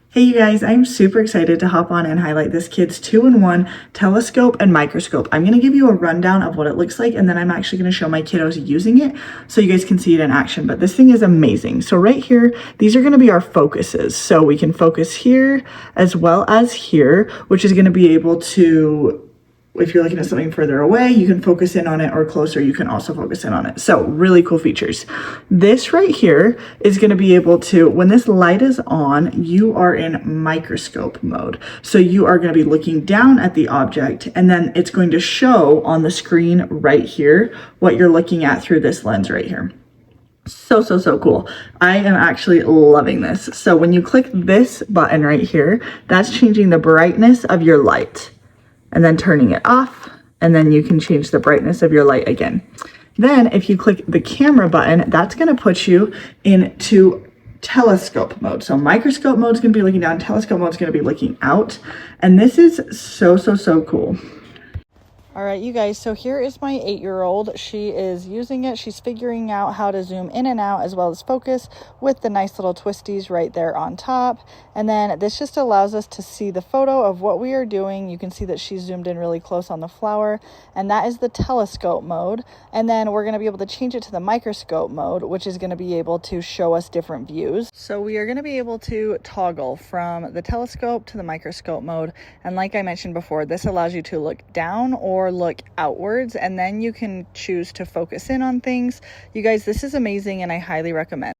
Hey you guys, I'm super excited to hop on and highlight this kid's 2-in-1 telescope and microscope. I'm going to give you a rundown of what it looks like, and then I'm actually going to show my kiddos using it so you guys can see it in action. But this thing is amazing. So right here, these are going to be our focuses. So we can focus here as well as here, which is going to be able to, if you're looking at something further away, you can focus in on it, or closer, you can also focus in on it. So really cool features. This right here is going to be able to, when this light is on, you are in microscope mode. So you are going to be looking down at the object, and then it's going to show on the screen right here what you're looking at through this lens right here. So cool. I am actually loving this. So when you click this button right here, that's changing the brightness of your light, and then turning it off, and then you can change the brightness of your light again. Then if you click the camera button, that's going to put you into telescope mode. So microscope mode is going to be looking down, telescope mode is going to be looking out, and this is so cool. All right, you guys, so here is my 8-year-old. She is using it. She's figuring out how to zoom in and out as well as focus with the nice little twisties right there on top. And then this just allows us to see the photo of what we are doing. You can see that she's zoomed in really close on the flower, and that is the telescope mode. And then we're going to be able to change it to the microscope mode, which is going to be able to show us different views. So we are going to be able to toggle from the telescope to the microscope mode. And like I mentioned before, this allows you to look down or look outwards, and then you can choose to focus in on things. You guys, this is amazing and I highly recommend.